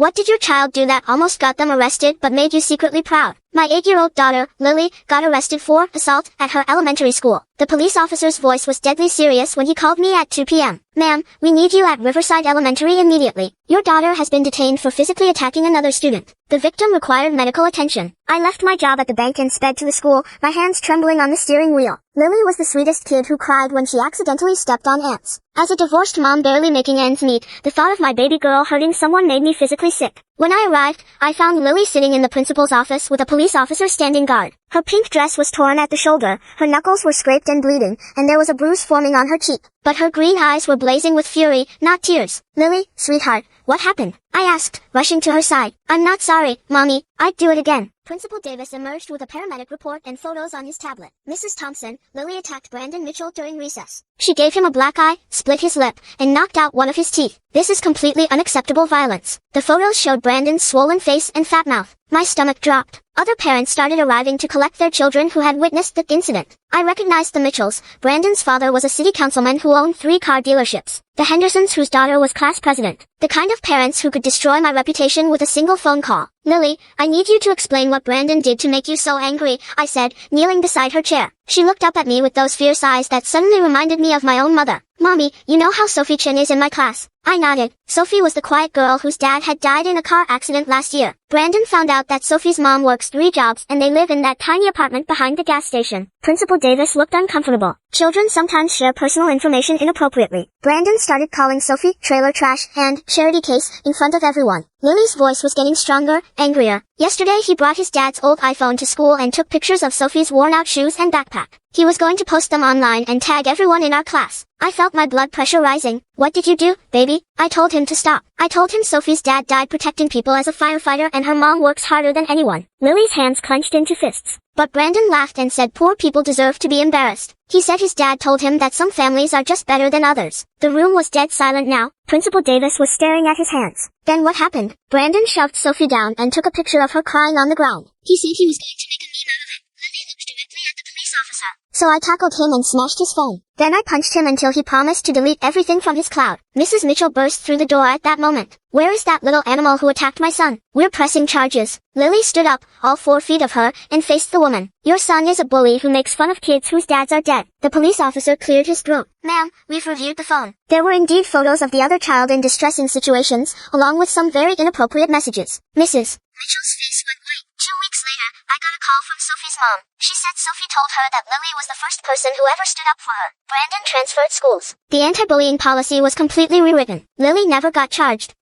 What did your child do that almost got them arrested but made you secretly proud? My 8-year-old daughter, Lily, got arrested for assault at her elementary school. The police officer's voice was deadly serious when he called me at 2 p.m. Ma'am, we need you at Riverside Elementary immediately. Your daughter has been detained for physically attacking another student. The victim required medical attention. I left my job at the bank and sped to the school, my hands trembling on the steering wheel. Lily was the sweetest kid who cried when she accidentally stepped on ants. As a divorced mom barely making ends meet, the thought of my baby girl hurting someone made me physically sick. When I arrived, I found Lily sitting in the principal's office with a police officer standing guard. Her pink dress was torn at the shoulder, her knuckles were scraped and bleeding, and there was a bruise forming on her cheek. But her green eyes were blazing with fury, not tears. Lily, sweetheart, what happened? I asked, rushing to her side. I'm not sorry, Mommy. I'd do it again. Principal Davis emerged with a paramedic report and photos on his tablet. Mrs. Thompson, Lily attacked Brandon Mitchell during recess. She gave him a black eye, split his lip, and knocked out one of his teeth. This is completely unacceptable violence. The photos showed Brandon's swollen face and fat mouth. My stomach dropped. Other parents started arriving to collect their children who had witnessed the incident. I recognized the Mitchells. Brandon's father was a city councilman who owned 3 car dealerships. The Hendersons, whose daughter was class president. The kind of parents who could destroy my reputation with a single phone call. Lily, I need you to explain what Brandon did to make you so angry, I said, kneeling beside her chair. She looked up at me with those fierce eyes that suddenly reminded me of my own mother. Mommy, you know how Sophie Chin is in my class? I nodded. Sophie was the quiet girl whose dad had died in a car accident last year. Brandon found out that Sophie's mom works 3 jobs and they live in that tiny apartment behind the gas station. Principal Davis looked uncomfortable. Children sometimes share personal information inappropriately. Brandon started calling Sophie trailer trash and charity case in front of everyone. Lily's voice was getting stronger, angrier. Yesterday he brought his dad's old iPhone to school and took pictures of Sophie's worn-out shoes and backpack. He was going to post them online and tag everyone in our class. I felt my blood pressure rising. What did you do, baby? I told him to stop. I told him Sophie's dad died protecting people as a firefighter and her mom works harder than anyone. Lily's hands clenched into fists. But Brandon laughed and said poor people deserve to be embarrassed. He said his dad told him that some families are just better than others. The room was dead silent now. Principal Davis was staring at his hands. Then what happened? Brandon shoved Sophie down and took a picture of her crying on the ground. He said he was going to make a meme out of it. Lily looked directly at the police officer. So I tackled him and smashed his phone. Then I punched him until he promised to delete everything from his cloud. Mrs. Mitchell burst through the door at that moment. Where is that little animal who attacked my son? We're pressing charges. Lily stood up, all 4 feet of her, and faced the woman. Your son is a bully who makes fun of kids whose dads are dead. The police officer cleared his throat. Ma'am, we've reviewed the phone. There were indeed photos of the other child in distressing situations, along with some very inappropriate messages. Mrs. Mitchell's face went white. 2 weeks later, I got a call from Sophie's mom. She said Sophie told her that Lily was the first person who ever stood up for her. Brandon transferred schools. The anti-bullying policy was completely rewritten. Lily never got charged.